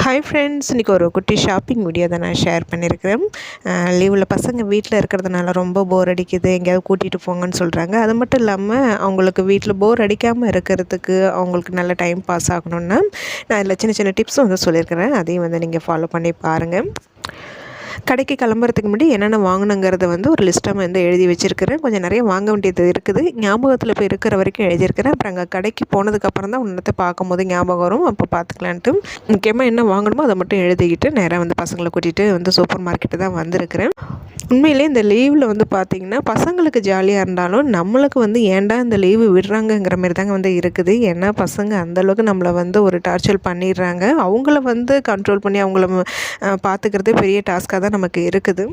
Hi friends, இன்றைக்கி ஒரு குட்டி ஷாப்பிங் வீடியோ தான் நான் ஷேர் பண்ணியிருக்கிறேன். லீவில் பசங்க வீட்டில் இருக்கிறதுனால ரொம்ப போர் அடிக்குது, எங்கேயாவது கூட்டிகிட்டு போங்கன்னு சொல்கிறாங்க. அது மட்டும் இல்லாமல் அவங்களுக்கு வீட்டில் போர் அடிக்காமல் இருக்கிறதுக்கு அவங்களுக்கு நல்ல டைம் பாஸ் ஆகணுன்னா நான் இதில் சின்ன சின்ன டிப்ஸும் வந்து சொல்லியிருக்கிறேன். அதையும் வந்து நீங்கள் ஃபாலோ பண்ணி பாருங்கள். கடைக்கு கிளம்புறதுக்கு முன்னாடி என்னென்ன வாங்கணுங்கிறத வந்து ஒரு லிஸ்ட்டாக வந்து எழுதி வச்சுருக்கிறேன். கொஞ்சம் நிறைய வாங்க வேண்டியது இருக்குது, ஞாபகத்தில் இப்போ இருக்கிற வரைக்கும் எழுதியிருக்கிறேன். அப்புறம் அங்கே கடைக்கு போனதுக்கப்புறம் தான் ஒன்றத்தை பார்க்கும்போது ஞாபகம் வரும், அப்போ பார்த்துக்கலான்ட்டு முக்கியமாக என்ன வாங்கணுமோ அதை மட்டும் எழுதிக்கிட்டு நேராக வந்து பசங்களை கூட்டிகிட்டு வந்து சூப்பர் மார்க்கெட்டு தான் வந்திருக்கிறேன். உண்மையிலே இந்த லீவில் வந்து பார்த்திங்கன்னா பசங்களுக்கு ஜாலியாக இருந்தாலும் நம்மளுக்கு வந்து ஏன்டா இந்த லீவு விடுறாங்கங்கிற மாதிரி தாங்க வந்து இருக்குது. ஏன்னா பசங்க அந்தளவுக்கு நம்மளை வந்து ஒரு டார்ச்சர் பண்ணிடுறாங்க. அவங்கள வந்து கண்ட்ரோல் பண்ணி அவங்கள பார்த்துக்கிறதே பெரிய டாஸ்க்காக தான் நமக்கு இருக்குது.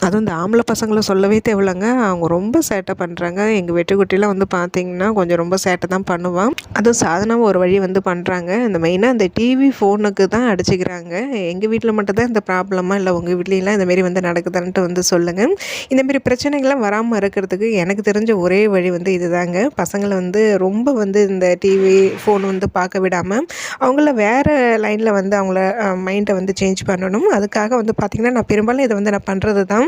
அதுவும் இந்த ஆம்பளை பசங்களை சொல்லவே தேவையில்லைங்க, அவங்க ரொம்ப சேட்டை பண்ணுறாங்க. எங்கள் வெட்டுக்குட்டிலாம் வந்து பார்த்திங்கன்னா கொஞ்சம் ரொம்ப சேட்டை தான் பண்ணுவான். அதுவும் சாதனாவும் ஒரு வழி வந்து பண்ணுறாங்க. இந்த மெயினாக இந்த டிவி ஃபோனுக்கு தான் அடிச்சுக்கிறாங்க. எங்கள் வீட்டில் மட்டும்தான் இந்த ப்ராப்ளமாக, இல்லை உங்கள் வீட்லேலாம் இந்தமாரி வந்து நடக்குதான்ட்டு வந்து சொல்லுங்கள். இந்தமாரி பிரச்சனைகள்லாம் வராமல் இருக்கிறதுக்கு எனக்கு தெரிஞ்ச ஒரே வழி வந்து இது தாங்க. பசங்களை வந்து ரொம்ப வந்து இந்த டிவி ஃபோன் வந்து பார்க்க விடாமல் அவங்கள வேறு லைனில் வந்து அவங்கள மைண்டை வந்து சேஞ்ச் பண்ணணும். அதுக்காக வந்து பார்த்திங்கன்னா நான் பெரும்பாலும் இதை வந்து நான் பண்ணுறது தான்.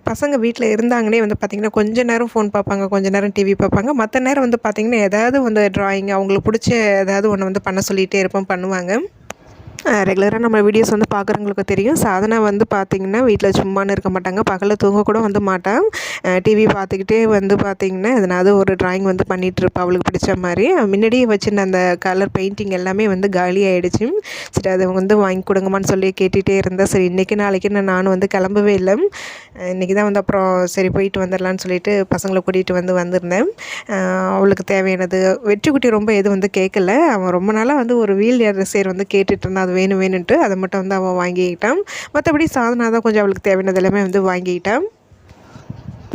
பசங்க வீட்டில் இருந்தாங்கன்னே வந்து பார்த்திங்கன்னா கொஞ்ச நேரம் ஃபோன் பார்ப்பாங்க, கொஞ்ச நேரம் டிவி பார்ப்பாங்க. மற்ற நேரம் வந்து பார்த்திங்கன்னா ஏதாவது வந்து ட்ராயிங் அவங்களுக்கு பிடிச்ச ஏதாவது ஒன்று வந்து பண்ண சொல்லிகிட்டே இருப்போம், பண்ணுவாங்க. ரெகுலராக நம்ம வீடியோஸ் வந்து பார்க்குறவங்களுக்கு தெரியும். சாதனா வந்து பார்த்திங்கன்னா வீட்டில் சும்மானு இருக்க மாட்டாங்க, பகலில் தூங்க கூட வந்து மாட்டான். டிவி பார்த்துக்கிட்டே வந்து பார்த்திங்கன்னா எதனாவது ஒரு ட்ராயிங் வந்து பண்ணிகிட்ருப்பா அவளுக்கு பிடிச்ச மாதிரி. முன்னாடியே வச்சுருந்த அந்த கலர் பெயிண்டிங் எல்லாமே வந்து காலி ஆகிடுச்சு. சரி, அதை வந்து வாங்கி கொடுங்கம்மான்னு சொல்லி கேட்டுகிட்டே இருந்தேன். சரி, இன்றைக்கி நாளைக்கு நானும் வந்து கிளம்பவே இல்லை. இன்றைக்கி தான் வந்து அப்புறம் சரி போயிட்டு வந்துடலான்னு சொல்லிட்டு பசங்களை கூட்டிகிட்டு வந்திருந்தேன். அவளுக்கு தேவையானது வெற்றிக்குட்டி ரொம்ப எதுவும் வந்து கேட்கல. அவன் ரொம்ப நாளாக வந்து ஒரு வீல் சேர் வந்து கேட்டுட்டு இருந்தான், அது வேணும்ன்ட்டு. அதை மட்டும் வந்து அவன் வாங்கிக்கிட்டான். மற்றபடி சாதனா தான் கொஞ்சம் அவளுக்கு தேவையானது எல்லாமே வந்து வாங்கிக்கிட்டான்.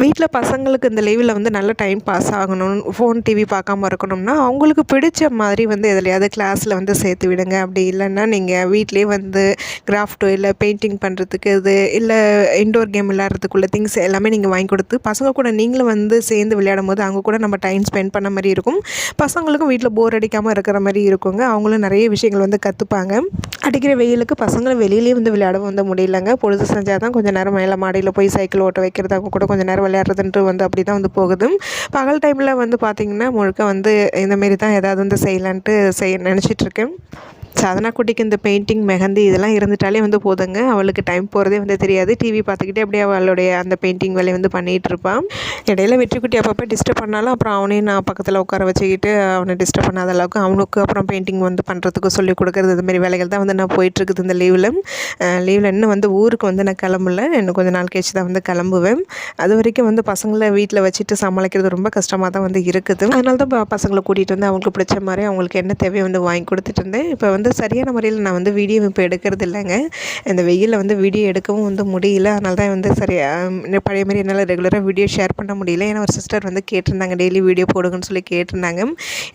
வீட்டில் பசங்களுக்கு இந்த லீவில் வந்து நல்ல டைம் பாஸ் ஆகணும், ஃபோன் டிவி பார்க்காம இருக்கணும்னா அவங்களுக்கு பிடிச்ச மாதிரி வந்து எதுலையாவது கிளாஸில் வந்து சேர்த்து விடுங்க. அப்படி இல்லைன்னா நீங்கள் வீட்லேயே வந்து கிராஃப்ட்டோ இல்லை பெயிண்டிங் பண்ணுறதுக்கு இது இல்லை இன்டோர் கேம் விளையாடுறதுக்குள்ள திங்ஸ் எல்லாமே நீங்கள் வாங்கி கொடுத்து பசங்க கூட நீங்களும் வந்து சேர்ந்து விளையாடும் போது அவங்க கூட நம்ம டைம் ஸ்பெண்ட் பண்ண மாதிரி இருக்கும். பசங்களுக்கும் வீட்டில் போர் அடிக்காமல் இருக்கிற மாதிரி இருக்குங்க. அவங்களும் நிறைய விஷயங்கள் வந்து கற்றுப்பாங்க. அடிக்கிற வெயிலுக்கு பசங்களும் வெளியிலேயே வந்து விளையாடவும் வந்து முடியலங்க. பொழுது செஞ்சால் தான் கொஞ்சம் நேரம் மேலே மாடியில் போய் சைக்கிள் ஓட்ட வைக்கிறது, அவங்க கூட கொஞ்சம் நேரம் விளையாடுறதுன்ட்டு வந்து அப்படி தான் வந்து போகுது. பகல் டைமில் வந்து பார்த்திங்கன்னா முழுக்க வந்து இந்தமாரி தான் ஏதாவது வந்து செய்யலான்ட்டு நினச்சிட்ருக்கேன். சாதனா குட்டிக்கு இந்த பெயிண்டிங், மெஹந்தி இதெல்லாம் இருந்துட்டாலே வந்து போதுங்க. அவளுக்கு டைம் போகிறதே வந்து தெரியாது. டிவி பார்த்துக்கிட்டே அப்படியே அவளுடைய அந்த பெயிண்டிங் வேலையை வந்து பண்ணிகிட்டு இருப்பான். இடையில வெற்றிக்குட்டி அப்பப்போ டிஸ்டர்ப் பண்ணாலும் அப்புறம் அவனையும் நான் பக்கத்தில் உட்கார வச்சுக்கிட்டு அவனை டிஸ்டர்ப் பண்ணாத அளவுக்கு அவனுக்கு அப்புறம் பெயிண்டிங் வந்து பண்ணுறதுக்கு சொல்லிக் கொடுக்குறது, இதுமாரி வேலைகள் தான் வந்து நான் போயிட்டுருக்குது இந்த லீவில். இன்னும் வந்து ஊருக்கு வந்து நான் கிளம்பல, இன்னும் கொஞ்சம் நாள் கழிச்சு தான் வந்து கிளம்புவேன். அது வரைக்கும் வந்து பசங்களை வீட்டில் வச்சுட்டு சமாளிக்கிறது ரொம்ப கஷ்டமாக தான் வந்து இருக்குது. அதனால தான் பசங்களை கூட்டிகிட்டு வந்து அவங்களுக்கு பிடிச்ச மாதிரி அவங்களுக்கு என்ன தேவையோ வந்து வாங்கி கொடுத்துட்டு இருந்தேன். இப்போ வந்து சரியான முறையில் நான் வந்து வீடியோ இப்போ எடுக்கிறது இல்லைங்க. இந்த வெயிலில் வந்து வீடியோ எடுக்கவும் வந்து முடியல. அதனால தான் வந்து பழைய மாதிரி என்னால் ரெகுலராக வீடியோ ஷேர் பண்ண முடியல. ஏன்னா ஒரு சிஸ்டர் வந்து கேட்டிருந்தாங்க, டெய்லி வீடியோ போடுங்கன்னு சொல்லி கேட்டிருந்தாங்க.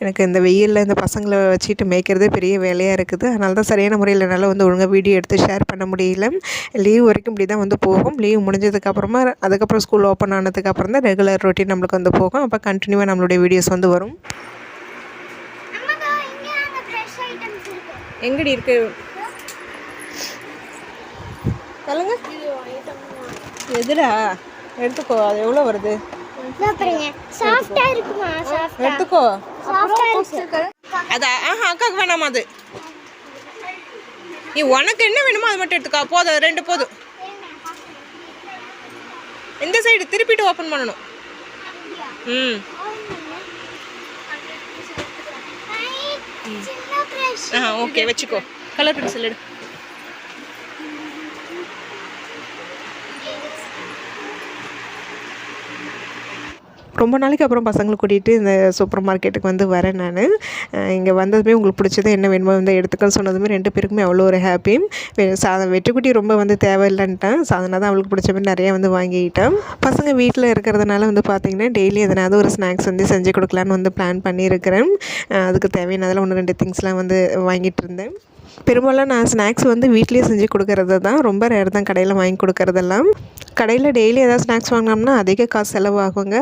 எனக்கு இந்த வெயிலில் இந்த பசங்களை வச்சுட்டு மேய்க்கிறதே பெரிய வேலையாக இருக்குது. அதனால தான் சரியான முறையில் என்னால் வந்து ஒழுங்காக வீடியோ எடுத்து ஷேர் பண்ண முடியல. லீவ் வரைக்கும் இப்படி தான் வந்து போகும். லீவ் முடிஞ்சதுக்கப்புறமா அதுக்கப்புறம் ஸ்கூல் ஓப்பன் ஆனதுக்கப்புறம் தான் ரெகுலர் ரொட்டீன் நம்மளுக்கு வந்து போகும். அப்போ கண்டினியூவாக நம்மளுடைய வீடியோஸ் வந்து வரும். எங்கடி இருக்கு சொல்லுங்க, எதுடா எடுத்துக்கோ. அது எவ்வளோ வருது எடுத்துக்கோ. அதான் அக்காவுக்கு வேணாமா? அது நீ உனக்கு என்ன வேணுமோ அது மட்டும் எடுத்துக்கோ. போதும், 2 போதும். இந்த சைடு திருப்பிட்டு ஓப்பன் பண்ணணும். ஓகே, வச்சுக்கோ. கலர் பென்சில் எடு. ரொம்ப நாளைக்கு அப்புறம் பசங்களை கூட்டிகிட்டு இந்த சூப்பர் மார்க்கெட்டுக்கு வந்து வரேன் நான். இங்கே வந்ததுமே உங்களுக்கு பிடிச்சது என்ன வேணுமோ வந்து எடுத்துக்கன்னு சொன்னதுமே 2 பேருக்குமே அவ்வளோ ஒரு ஹாப்பி. வெற்றிக்குட்டி ரொம்ப வந்து தேவையில்லைன்ட்டான். சாதனா தான் அவளுக்கு பிடிச்ச மாதிரி நிறையா வந்து வாங்கிக்கிட்டான். பசங்க வீட்டில் இருக்கிறதுனால வந்து பார்த்திங்கன்னா டெய்லி எதனாவது ஒரு ஸ்நாக்ஸ் வந்து செஞ்சு கொடுக்கலான்னு வந்து பிளான் பண்ணியிருக்கிறேன். அதுக்கு தேவையானதில் 1-2 திங்ஸ்லாம் வந்து வாங்கிட்டு இருந்தேன். பெரும்பாலும் நான் ஸ்நாக்ஸ் வந்து வீட்லேயே செஞ்சு கொடுக்கறது தான், ரொம்ப ரேர் தான் கடையில் வாங்கி கொடுக்கறதெல்லாம். கடையில் டெய்லி ஏதாவது ஸ்நாக்ஸ் வாங்கினோம்னா அதிக காசு செலவாகுங்க.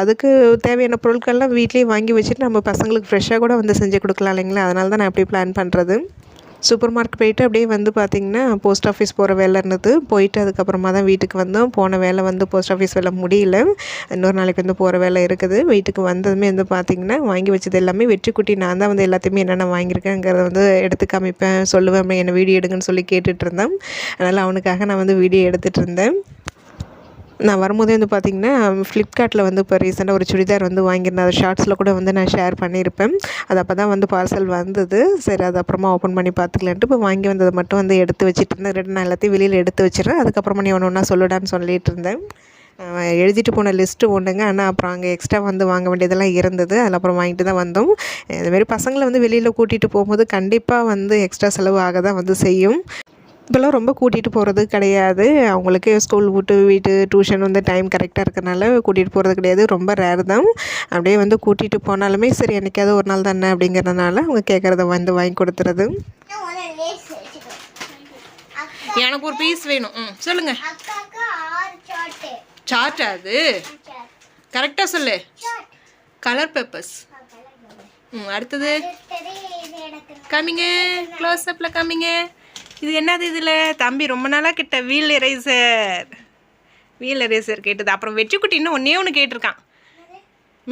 அதுக்கு தேவையான பொருட்கள்லாம் வீட்லேயே வாங்கி வச்சுட்டு நம்ம பசங்களுக்கு ஃப்ரெஷ்ஷாக கூட வந்து செஞ்சு கொடுக்கலாம் இல்லைங்களா. அதனால தான் நான் அப்படி பிளான் பண்ணுறது. சூப்பர் மார்க்கெட் போயிட்டு அப்படியே வந்து பார்த்திங்கன்னா போஸ்ட் ஆஃபீஸ் போகிற வேலை இருந்தது. போயிட்டு அதுக்கப்புறமா தான் வீட்டுக்கு வந்தோம். போன வேலை வந்து போஸ்ட் ஆஃபீஸ் வேலை முடியல. இன்னொரு நாளைக்கு வந்து போகிற வேலை இருக்குது. வீட்டுக்கு வந்ததுமே வந்து பார்த்திங்கன்னா வாங்கி வச்சது எல்லாமே வெற்றிக்குட்டி நான் தான் வந்து எல்லாத்தையுமே என்னென்ன வாங்கியிருக்கேங்கிறத வந்து எடுத்து காமிப்பேன், சொல்லுவேன். என்னை வீடியோ எடுங்கன்னு சொல்லி கேட்டுட்டு இருந்தேன். அதனால் அவனுக்காக நான் வந்து வீடியோ எடுத்துகிட்டு இருந்தேன். நான் வரும்போதே வந்து பார்த்திங்கன்னா ஃப்ளிப்கார்ட்டில் வந்து இப்போ ரீசெண்டாக ஒரு சுடிதார் வந்து வாங்கியிருந்தேன். அது ஷார்ட்ஸில் கூட வந்து நான் ஷேர் பண்ணியிருப்பேன். அது அப்போ தான் வந்து பார்சல் வந்தது. சரி, அது அப்புறமா ஓப்பன் பண்ணி பார்த்துக்கலான்ட்டு இப்போ வாங்கி வந்ததை மட்டும் வந்து எடுத்து வச்சுட்டு இருந்தேன். ரெண்டு நான் எல்லாத்தையும் வெளியில் எடுத்து வச்சிடறேன். அதுக்கப்புறமா நீ ஒன்று ஒன்றா சொல்லுடான்னு சொல்லிட்டு இருந்தேன். எழுதிட்டு போன லிஸ்ட்டு ஒன்றுங்க. ஆனால் அப்புறம் அங்கே எக்ஸ்ட்ரா வந்து வாங்க வேண்டியதெல்லாம் இருந்தது. அதில் அப்புறம் வாங்கிட்டு தான் வந்தோம். இதுமாரி பசங்களை வந்து வெளியில் கூட்டிகிட்டு போகும்போது கண்டிப்பாக வந்து எக்ஸ்ட்ரா செலவு ஆக தான் வந்து செய்யும். இப்போல்லாம் ரொம்ப கூட்டிகிட்டு போகிறது கிடையாது. அவங்களுக்கு ஸ்கூல் விட்டு வீட்டு டியூஷன் வந்து டைம் கரெக்டாக இருக்கிறனால கூட்டிகிட்டு போகிறது கிடையாது. ரொம்ப ரேர் தான். அப்படியே வந்து கூட்டிகிட்டு போனாலுமே சரி என்றைக்காவது ஒரு நாள் தானே அப்படிங்கிறதுனால அவங்க கேட்குறத வந்து வாங்கி கொடுத்துறது. எனக்கு ஒரு பீஸ் வேணும். சொல்லுங்கள். சார்ட்டா அது? கரெக்டாக சொல்லு. Colour papers. அடுத்தது காமிங்க, க்ளோஸ் அப்பில் காமிங்க. இது என்னது? இதில் தம்பி ரொம்ப நாளாக கிட்ட வீல் எரேசர் கேட்டது. அப்புறம் வெற்றிக்குட்டி இன்னும் ஒன்றே ஒன்று கேட்டிருக்கான்.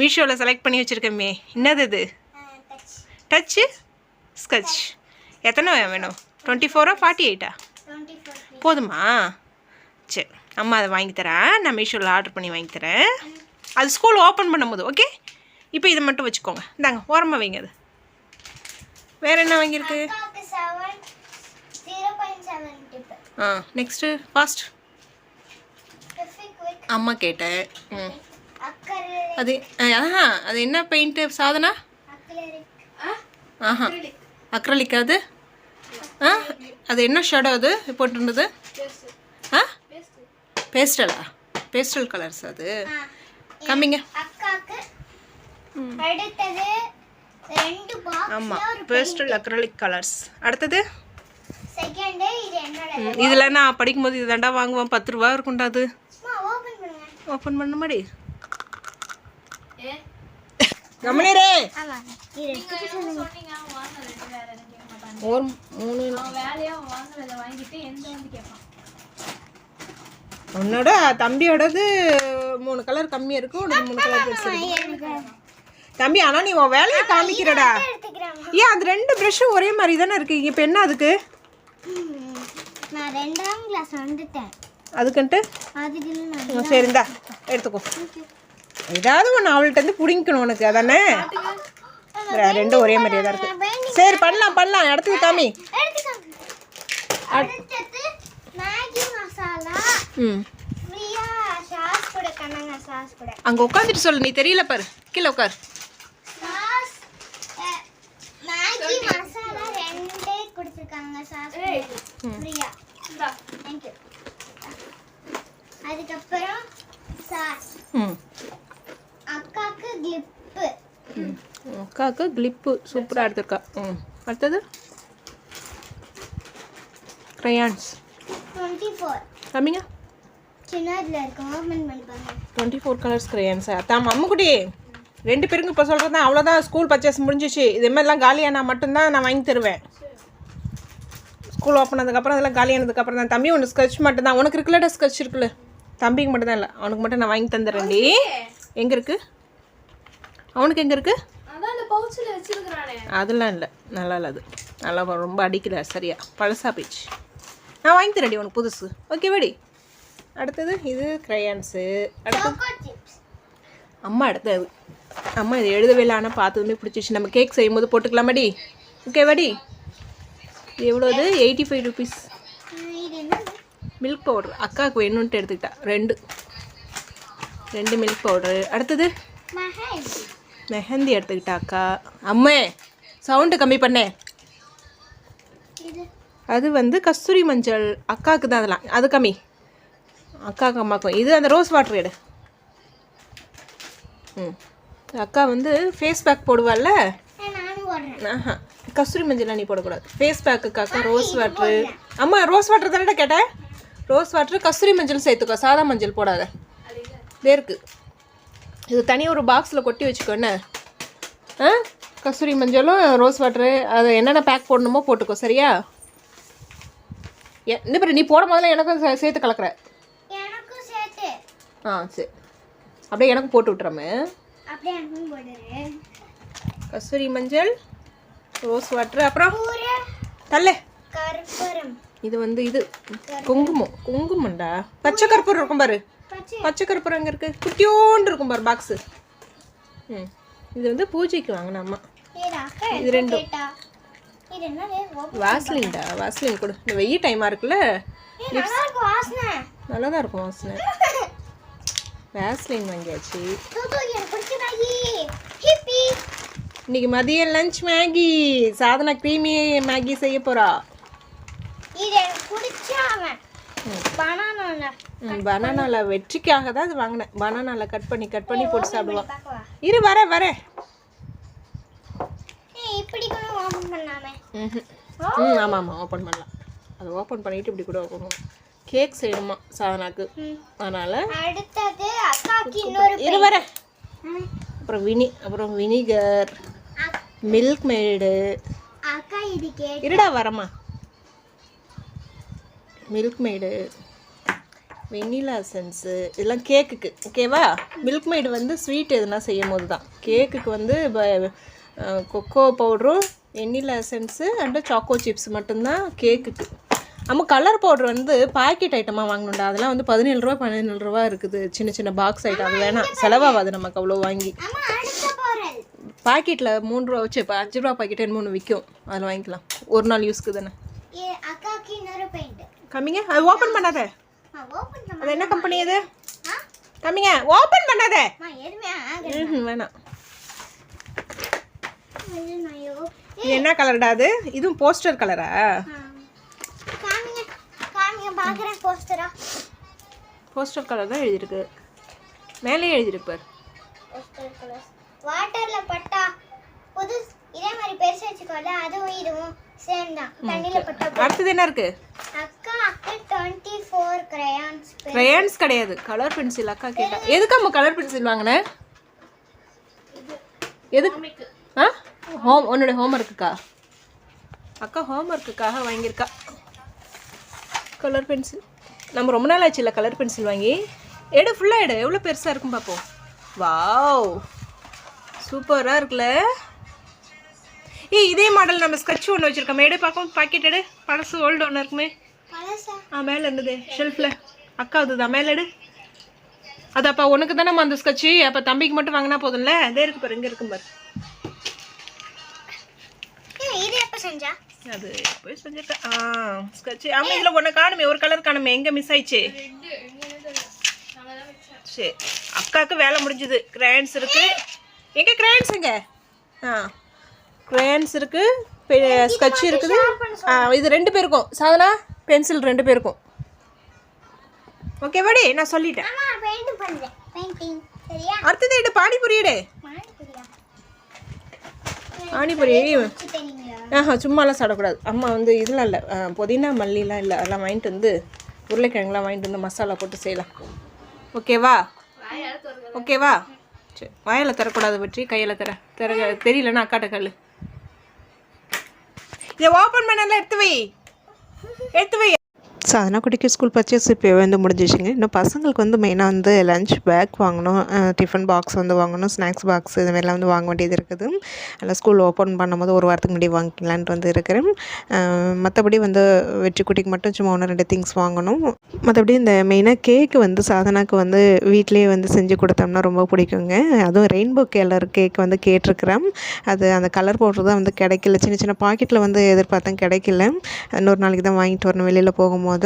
மீஷோவில் செலக்ட் பண்ணி வச்சுருக்கமே. என்னது இது? Touch sketch. எத்தனை வேணும்? 24 48 போதுமா? சரி, அம்மா அதை வாங்கி தரேன். நான் மீஷோவில் ஆர்டர் பண்ணி வாங்கி தரேன். அது ஸ்கூல் ஓப்பன் பண்ணும்போது. ஓகே, இப்போ இதை மட்டும் வச்சுக்கோங்க. இந்தாங்க, ஓரமாக வைங்க. அது வேறு என்ன வாங்கியிருக்கு? Next fast. அம்மா கேட்டேன். அது அது என்ன பெயிண்ட்டு சாதனா? அக்ரலிக். அது அது என்ன ஷேடோ அது போட்டுருந்தது? பேஸ்டலா? பேஸ்டல் கலர்ஸ் அது. கம்மிங்க. ஆமாம், பேஸ்டல் அக்ரலிக் கலர்ஸ். அடுத்தது இதில் நான் படிக்கும்போது இது தாண்டா வாங்குவேன். 10 ரூபா இருக்கும்டா அது. ஓப்பன் பண்ண மாடி கமனிரே. உன்னோட தம்பியோடது 3 கலர் கம்மியாக இருக்கும். 3 கலர் பெருசு தம்பி. ஆனால் நீ உன் வேலையை காமிக்கிறடா. ஏன் அது 2 ப்ரஷ்ஷும் ஒரே மாதிரி தானே இருக்கு. இப்போ என்ன அதுக்கு? நான் 2ஆம் கிளாஸ் வந்துட்டேன். அதுக்குன்ட்டு சரி, இந்தா எடுத்துக்கோ. ஏதாவது ஒன்று அவள்கிட்ட பிடிக்கணும் உனக்கு, அதானே? 2 ஒரே மாதிரியே தான் இருக்கு. சரி, பண்ணலாம். அடுத்தது காமி. அங்கே உட்காந்துட்டு சொல்லு. நீ தெரியல பாரு, கீழே உட்கார். அதுக்கப்புறம் அக்காவுக்கு கிளிப்பு சூப்பராக எடுத்துருக்கா. அடுத்தது க்ரையான்ஸ் 24 கம்மிங்க. சின்னதில் இருக்கு, ஓப்பன் பண்ணி பாருங்க. 24 கலர்ஸ் க்ரையான்ஸா? தான் அம்முக்குட்டி 2 பேருக்கு இப்போ சொல்கிறது தான். அவ்வளோதான், ஸ்கூல் பர்ச்சேஸ் முடிஞ்சிச்சு. இதேமாதிரிலாம் காலியானா மட்டும்தான் நான் வாங்கி தருவேன். ஸ்கூல் ஓப்பன் ஆனதுக்கப்புறம் அதெல்லாம் காலியானதுக்கப்புறம் தான். தம்பி ஒன்று ஸ்கெட்ச் மட்டும் தான் உனக்கு இருக்குல்லடா. ஸ்கெட்ச் இருக்குல்ல, தம்பிக்கு மட்டும் தான் இல்லை, அவனுக்கு மட்டும் நான் வாங்கி தந்துடுறேன்டி. எங்கே இருக்குது அவனுக்கு? எங்கே இருக்குது? அதெல்லாம் இல்லை, நல்லா இல்லை. அது நல்லா ரொம்ப அடிக்கல. சரியா பழசா போயிடுச்சு. நான் வாங்கி தரேன்டி உனக்கு புதுசு. ஓகே வெடி. அடுத்தது இது க்ரையான்ஸு. அடுத்தது அம்மா எடுத்தது. அம்மா இது எழுதவே இல்லை, ஆனால் பார்த்ததுமே பிடிச்சிச்சு. நம்ம கேக் செய்யும்போது போட்டுக்கலாமாடி? ஓகே வாடி. இது எவ்வளோது? 85 ருபீஸ். மில்க் பவுட்ரு அக்காவுக்கு வேணும்ன்ட்டு எடுத்துக்கிட்டா. 2 மில்க் பவுட்ரு. அடுத்தது மெஹந்தி எடுத்துக்கிட்டா அக்கா. அம்மே சவுண்டு கம்மி பண்ணேன். அது வந்து கஸ்தூரி மஞ்சள் அக்காவுக்கு தான். அதெல்லாம் அது கம்மி. அக்காவுக்கு அம்மாக்கும். இது அந்த ரோஸ் வாட்டர் எடு. அக்கா வந்து ஃபேஸ் பேக் போடுவாள்ல. கஸ்தூரி மஞ்சள் நீ போடக்கூடாது. ஃபேஸ் பேக்குக்கு அக்கா ரோஸ் வாட்ரு. அம்மா ரோஸ் வாட்டர் தானே கேட்டேன். ரோஸ் வாட்ரு கஸ்தூரி மஞ்சள் சேர்த்துக்கோ, சாதா மஞ்சள் போடாத. வேருக்கு இது தனியாக ஒரு பாக்ஸில் கொட்டி வச்சுக்கோ. என்ன கஸ்தூரி மஞ்சளும் ரோஸ் வாட்டரு அது என்னென்ன பேக் போடணுமோ போட்டுக்கோ சரியா? இந்த பிறகு நீ போடும் போதெல்லாம் எனக்கும் சேர்த்து கலக்கிற. எனக்கும் சேர்த்து. சரி, அப்படியே எனக்கும் போட்டு விட்டுறமே. அப்படியே எனக்கும் போடுறே. கஸ்தூரி மஞ்சள், ரோஸ் வாட்டர், அப்புறம் தள்ளு கற்பூரம். இது வந்து இது குங்குமம்டா. பச்சை கற்பூரம் இருக்கும் பாரு. பச்சை கற்பூரம் எங்கே இருக்குது? குட்டியோண்டு இருக்கும் பாரு பாக்ஸு. இது வந்து பூஜைக்கு வாங்கின அம்மா. இது ரெண்டும் வாஸ்லின்டா. வாஸ்லின் கொடு. இந்த வெயில் டைமாக இருக்குல்ல, நல்லா தான் இருக்கும் வாசனை. வாஸ்லின் வாங்கியாச்சு. இன்னைக்கு மதியம் lunch Maggi. Sadhana creamy Maggi செய்ய போகிறா. பனானாவில் வெற்றிக்காக தான் அது வாங்கினேன். பனானாவில் கட் பண்ணி போட்டு சாப்பிடுவான். இரு வரேன். ஆமாம் ஓப்பன் பண்ணலாம். அதை ஓப்பன் பண்ணிட்டு இப்படி கூட ஓப்பன் கேக் செய்யணுமா சாதனாக்கு, அதனால் இரு வரேன். அப்புறம் வினிகர், மில்க் மேடு. இருடா வரமா. மில்க் மேடு, வெண்ணிலா எசன்ஸு, இதெல்லாம் கேக்குக்கு ஓகேவா? மில்க் மேடு வந்து ஸ்வீட் எதுனா செய்யும் போது தான். கேக்குக்கு வந்து கொக்கோ பவுடரும் vanilla essence and choco chips மட்டும்தான் கேக்குக்கு. நம்ம கலர் பவுட்ரு வந்து பாக்கெட் ஐட்டமாக வாங்கணுண்டா. அதெல்லாம் வந்து 17 ரூபா இருக்குது. சின்ன பாக்ஸ் ஐட்டம். அது வேணாம், செலவாகாது நமக்கு அவ்வளோ வாங்கி. பாக்கெட்டில் 3 ரூபா வச்சு இப்போ 5 ரூபா பாக்கெட் 3 விற்கும். அதில் வாங்கிக்கலாம், ஒரு நாள் யூஸ்க்கு தானே. கம்மிங்க, அது ஓப்பன் பண்ணாத. அது என்ன கம்பெனி அது? கம்மிங்க, ஓப்பன் பண்ணாத. வேணாம். இது என்ன கலர்டா அது? இதுவும் போஸ்டர் கலரா? போஸ்டர் கலர் தான் எழுதியிருக்கு. மேலே எழுதியிருக்கு பாரு. வாட்டர்ல பட்டா புது இதே மாதிரி பெருசு வச்சுக்கோல, அதுவும் இதுவும் சேம் தான். தண்ணில பட்டா. அடுத்து என்ன இருக்கு? அக்கா 24 crayons. crayons கிடையாது, கலர் பென்சில். அக்கா கேட்டா எதுக்கு அம்மா கலர் பென்சில் வாங்குன? எதுக்கு? உன்னோட ஹோம்ஒர்க்குக்கா? அக்கா ஹோம்ஒர்க்குக்காக வாங்கியிருக்கா கலர் பென்சில். நம்ம ரொம்ப நாள் ஆச்சு இல்லை கலர் பென்சில் வாங்கி. ஃபுல்லாக எவ்வளோ பெருசாக இருக்கும் பார்ப்போம். வாவ், சூப்பராக இருக்குல்ல. இதே மாடல் நம்ம ஸ்கெட்ச் ஒன்று வச்சுருக்கோம். பார்ப்போம். பாக்கெட் எடு. பழசு ஓல்டு ஒன்று இருக்குமே. மேலே இருந்தது ஷெல்ஃபில். அக்கா அதுதான் மேலே எடு. அது அப்போ உனக்கு தானே அந்த ஸ்கெட்சு. அப்போ தம்பிக்கு மட்டும் வாங்கினா போதும்ல. அதே இருக்கு பாரு, இங்கே இருக்கும் பாரு. அது போய் செஞ்சுட்டேன். ஸ்கெட்சு. ஆமாம், இதில் ஒன்று காணுமே, ஒரு கலர் காணுமே. எங்கே மிஸ் ஆயிடுச்சு? சரி, அக்காவுக்கு வேலை முடிஞ்சுது. கிரேயன்ஸ் இருக்குது. எங்கே கிரேயன்ஸ்? எங்கே? கிரேயன்ஸ் இருக்குது, ஸ்கெட்ச் இருக்குது. இது 2 பேருக்கும். சாதனா பென்சில் 2 பேருக்கும். ஓகே வாடி, நான் சொல்லிட்டேன். அடுத்தது எடு. பானிபூரி எடு. பானிபூரி சும்மாலாம் சாப்பிடக்கூடாது. அம்மா வந்து இதெல்லாம் இல்லை, புதினா மல்லிலாம் இல்லை, அதெல்லாம் வாங்கிட்டு வந்து உருளைக்கிழங்குலாம் வாங்கிட்டு வந்து மசாலா போட்டு செய்யலாம். ஓகேவா? சரி, வாயில் தரக்கூடாது. வெற்றி கையில் தெரியலன்னா அக்காட்ட கல். இதை ஓப்பன் பண்ணல. எடுத்து வை. சாதனா குட்டிக்கு ஸ்கூல் பர்ச்சேஸ் இப்போ வந்து முடிஞ்சிச்சுங்க. இன்னும் பசங்களுக்கு வந்து மெயினாக வந்து லஞ்ச் பேக் வாங்கணும், டிஃபன் பாக்ஸ் வந்து வாங்கணும், ஸ்நாக்ஸ் பாக்ஸ் இதுமாரிலாம் வந்து வாங்க வேண்டியது இருக்குது. அதில் ஸ்கூல் ஓப்பன் பண்ணும்போது ஒரு வாரத்துக்கு முன்னாடி வாங்கிக்கலான்ட்டு வந்து இருக்கிறேன். மற்றபடி வந்து வெற்றி குட்டிக்கு மட்டும் சும்மா 1-2 திங்ஸ் வாங்கணும். மற்றபடி இந்த மெயினாக கேக்கு வந்து சாதனாக்கு வந்து வீட்டிலே வந்து செஞ்சு கொடுத்தோம்னா ரொம்ப பிடிக்குங்க. அதுவும் ரெயின்போ கலர் கேக் வந்து கேட்டிருக்கிறேன். அது அந்த கலர் பவுடர் தான் வந்து கிடைக்கல. சின்ன பாக்கெட்டில் வந்து எதிர்பார்த்தேன், கிடைக்கல. இன்னொரு நாளைக்கு தான் வாங்கிட்டு வரணும் வெளியில் போகும்போது.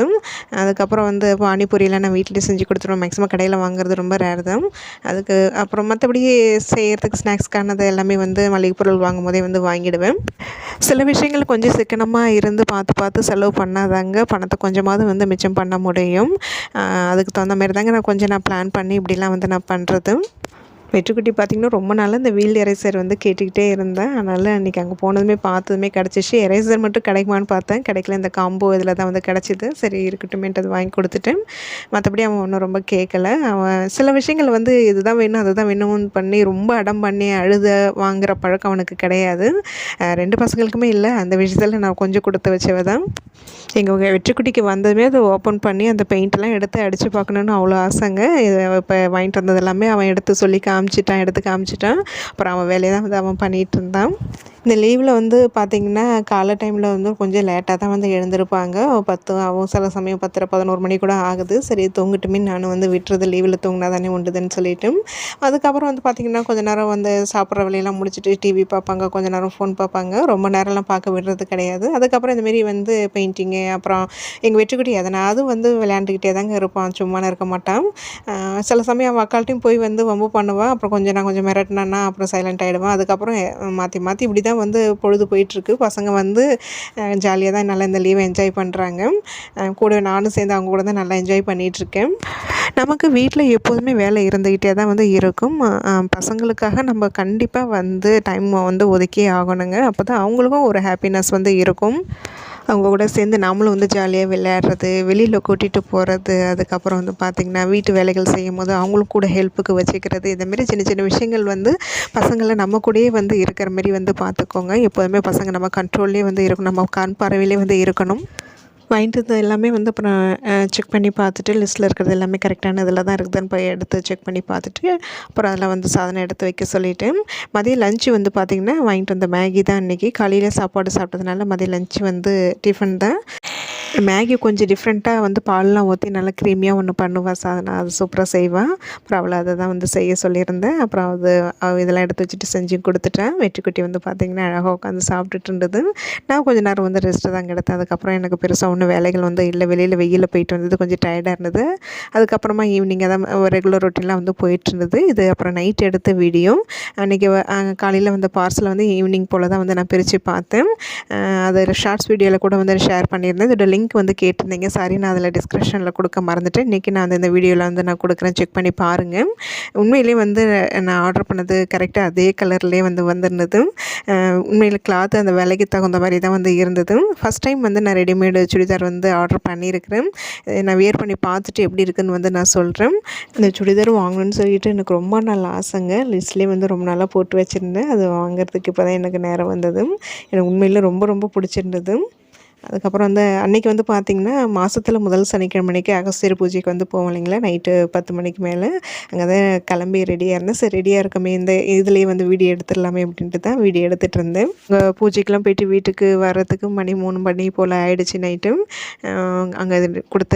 அதுக்கப்புறம் வந்து பானிபூரியெலாம் நான் வீட்டிலே செஞ்சு கொடுத்துருவேன். மேக்ஸிமம் கடையில் வாங்குறது ரொம்ப ரேர் தான். அதுக்கு அப்புறம் மற்றபடி செய்கிறதுக்கு ஸ்நாக்ஸ்க்கானது எல்லாமே வந்து மளிகை பொருள் வாங்கும் போதே வந்து வாங்கிடுவேன். சில விஷயங்கள் கொஞ்சம் சிக்கனமாக இருந்து பார்த்து செலவு பண்ணாதாங்க பணத்தை கொஞ்சமாவது வந்து மிச்சம் பண்ண முடியும். அதுக்கு தகுந்த மாதிரி தாங்க நான் பிளான் பண்ணி இப்படிலாம் வந்து நான் பண்ணுறது. வெற்றிக்குட்டி பார்த்திங்கன்னா ரொம்ப நாளாக இந்த வீல் எரேசர் வந்து கேட்டுக்கிட்டே இருந்தேன். அதனால் அன்றைக்கி அங்கே போனதுமே பார்த்ததுமே கிடச்சிச்சு. எரேசர் மட்டும் கிடைக்குமான்னு பார்த்தேன், கிடைக்கல. இந்த காம்போ இதில் தான் வந்து கிடச்சிது. சரி இருக்கட்டுமேன்ட்டு அது வாங்கி கொடுத்துட்டேன். மற்றபடி அவன் ஒன்றும் ரொம்ப கேட்கல. அவன் சில விஷயங்கள் வந்து இதுதான் வேணும் அதுதான் வேணும்னு பண்ணி ரொம்ப அடம் பண்ணி அழுத வாங்குகிற பழக்கம் அவனுக்கு கிடையாது. 2 பசங்களுக்குமே இல்லை. அந்த விஷயத்தில் நான் கொஞ்சம் கொடுத்து வச்சவ தான். எங்கள் வெற்றிக்குட்டிக்கு வந்ததுமே அதை ஓப்பன் பண்ணி அந்த பெயிண்ட்லாம் எடுத்து அடித்து பார்க்கணுன்னு அவ்வளோ ஆசைங்க. இது இப்போ வாங்கிட்டு வந்தது எல்லாமே அவன் எடுத்து சொல்லி எடுத்து காமிச்சிட்டான். அப்புறம் அவன் வேலையை தான் வந்து அவன் பண்ணிகிட்டு இருந்தான். இந்த லீவில் வந்து பார்த்திங்கன்னா காலை டைமில் வந்து கொஞ்சம் லேட்டாக தான் வந்து எழுந்திருப்பாங்க. 10 ஆகும், சில சமயம் 10:30 11 மணி கூட ஆகுது. சரி தூங்கட்டுமே நானும் வந்து விட்டுறது, லீவில் தூங்கினா தானே உண்டுதுன்னு சொல்லிட்டு அதுக்கப்புறம் வந்து பார்த்திங்கன்னா கொஞ்ச நேரம் வந்து சாப்பிட்ற வேலையெல்லாம் முடிச்சுட்டு டிவி பார்ப்பாங்க, கொஞ்ச நேரம் ஃபோன் பார்ப்பாங்க. ரொம்ப நேரம்லாம் பார்க்க விடுறது கிடையாது. அதுக்கப்புறம் இந்தமாரி வந்து பெயிண்டிங்கு, அப்புறம் எங்கள் வெற்றிக்குட்டி எதனாவது வந்து விளையாண்டுக்கிட்டே தாங்க இருப்பான், சும்மானு இருக்க மாட்டான். சில சமயம் அவன் அக்காள்கிட்டையும் போய் வந்து வம்பு பண்ணுவான். அப்புறம் நான் கொஞ்சம் மிரட்டினான்னா அப்புறம் சைலண்ட் ஆகிடுவான். அதுக்கப்புறம் மாற்றி மாற்றி இப்படி தான் வந்து பொழுது போயிட்டுருக்கு. பசங்க வந்து ஜாலியாக தான் நல்லா இந்த லீவை என்ஜாய் பண்ணுறாங்க. கூட நானும் சேர்ந்து அவங்க கூட தான் நல்லா என்ஜாய் பண்ணிகிட்ருக்கேன். நமக்கு வீட்டில் எப்போதுமே வேலை இருந்துக்கிட்டே தான் வந்து இருக்கும். பசங்களுக்காக நம்ம கண்டிப்பாக வந்து டைம் வந்து ஒதுக்கியே ஆகணுங்க. அப்போ தான் அவங்களுக்கும் ஒரு ஹாப்பினஸ் வந்து இருக்கும். அவங்க கூட சேர்ந்து நாமளும் வந்து ஜாலியாக விளையாடுறது, வெளியில் கூட்டிகிட்டு போகிறது, அதுக்கப்புறம் வந்து பார்த்திங்கன்னா வீட்டு வேலைகள் செய்யும்போது அவங்களும் கூட ஹெல்ப்புக்கு வச்சுக்கிறது, இந்தமாரி சின்ன சின்ன விஷயங்கள் வந்து பசங்களை நம்ம கூடயே வந்து இருக்கிற மாரி வந்து பார்த்துக்கோங்க. எப்போதுமே பசங்க நம்ம கண்ட்ரோல்லே வந்து இருக்கணும், நம்ம கண் பார்வையிலே வந்து இருக்கணும். வாங்கிட்டு வந்தது எல்லாமே வந்து அப்புறம் செக் பண்ணி பார்த்துட்டு லிஸ்ட்டில் இருக்கிறது எல்லாமே கரெக்டான இதில் தான் இருக்குதுன்னு போய் எடுத்து செக் பண்ணி பார்த்துட்டு அப்புறம் அதில் வந்து சாதனை எடுத்து வைக்க சொல்லிவிட்டு மதியம் லஞ்சு வந்து பார்த்திங்கன்னா வாங்கிட்டு வந்த மேகி தான் இன்றைக்கி. காலையில் சாப்பாடு சாப்பிட்டதுனால மதியம் லஞ்சு வந்து டிஃபன் தான். மேகி கொஞ்சம் டிஃப்ரெண்ட்டாக வந்து பால்லாம் ஊற்றி நல்லா க்ரீமியாக ஒன்று பண்ணுவாள் சாதனா, அது சூப்பராக செய்வாள். அப்புறம் அவளை அதை தான் வந்து செய்ய சொல்லியிருந்தேன். அப்புறம் இதெல்லாம் எடுத்து வச்சுட்டு செஞ்சு கொடுத்துட்டேன். வெற்றிக்குட்டி வந்து பார்த்திங்கன்னா அழகாக உட்காந்து சாப்பிட்டுட்டு இருந்தது. நான் கொஞ்சம் நேரம் வந்து ரெஸ்ட்டு தாங்க எடுத்தேன். அதுக்கப்புறம் எனக்கு பெருசாக ஒன்றும் வேலைகள் வந்து இல்லை. வெயிலில் போயிட்டு வந்தது கொஞ்சம் டயர்டாக இருந்தது. அதுக்கப்புறமா ஈவினிங் அதான் ரெகுலர் ரொட்டீன்லாம் வந்து போயிட்டுருந்தது. இது அப்புறம் நைட் எடுத்த வீடியோ. அன்றைக்கி காலையில் வந்து பார்சலை வந்து ஈவினிங் போல் தான் வந்து நான் பிரித்து பார்த்தேன். அது ஷார்ட்ஸ் வீடியோவில் கூட வந்து ஷேர் பண்ணியிருந்தேன். இதோட லிங்க் வந்து கேட்டிருந்தீங்க. சாரி, நான் அதில் டிஸ்கிரிப்ஷனில் கொடுக்க மறந்துட்டேன். இன்றைக்கி நான் வந்து இந்த வீடியோவில் வந்து நான் கொடுக்குறேன், செக் பண்ணி பாருங்கள். உண்மையிலேயே வந்து நான் ஆர்டர் பண்ணது கரெக்டாக அதே கலர்லேயே வந்து வந்திருந்தது. உண்மையில் கிளாத்து அந்த விலைக்கு தகுந்த மாதிரி தான் வந்து இருந்தது. ஃபஸ்ட் டைம் வந்து நான் ரெடிமேடு சுடிதார் வந்து ஆர்டர் பண்ணியிருக்கிறேன். நான் வியர் பண்ணி பார்த்துட்டு எப்படி இருக்குதுன்னு வந்து நான் சொல்கிறேன். இந்த சுடிதார் வாங்கணும்னு சொல்லிட்டு எனக்கு ரொம்ப நாள் ஆசைங்க. லிஸ்ட்லேயே வந்து ரொம்ப நாளாக போட்டு வச்சுருந்தேன். அது வாங்குறதுக்கு இப்போ தான் எனக்கு நேரம் வந்தது. எனக்கு உண்மையில் ரொம்ப ரொம்ப பிடிச்சிருந்தது. அதுக்கப்புறம் வந்து அன்றைக்கி வந்து பார்த்திங்கன்னா மாதத்தில் முதல் சனிக்கிழமைக்கு அகஸ்தியர் பூஜைக்கு வந்து போவோம் இல்லைங்களா, நைட்டு 10 மணிக்கு மேலே. அங்கே தான் கிளம்பி ரெடியாக இருந்தேன். சரி ரெடியாக இருக்கமே இந்த இதுலேயே வந்து வீடியோ எடுத்துடலாமே அப்படின்ட்டு தான் வீடியோ எடுத்துகிட்டு இருந்தேன். பூஜைக்கெலாம் போயிட்டு வீட்டுக்கு வர்றதுக்கு மணி 3 மணி போல் ஆகிடுச்சு நைட்டு. அங்கே கொடுத்த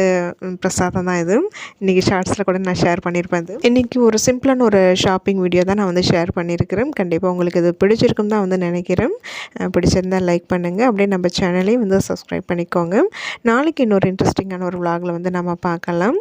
பிரசாதம் தான் இது. இன்றைக்கி ஷார்ட்ஸில் கூட நான் ஷேர் பண்ணியிருப்பேன். அது இன்றைக்கி ஒரு சிம்பிளான ஒரு ஷாப்பிங் வீடியோ தான் நான் வந்து ஷேர் பண்ணியிருக்கிறேன். கண்டிப்பாக உங்களுக்கு இது பிடிச்சிருக்குன்னு தான் வந்து நினைக்கிறேன். பிடிச்சிருந்தால் லைக் பண்ணுங்கள். அப்படியே நம்ம சேனலையும் வந்து சப்ஸ்கிரைப் பண்ணிக்கோங்க. நாளைக்கு இன்னொரு இன்ட்ரெஸ்டிங்கான ஒரு விலாகில் வந்து நம்ம பார்க்கலாம்.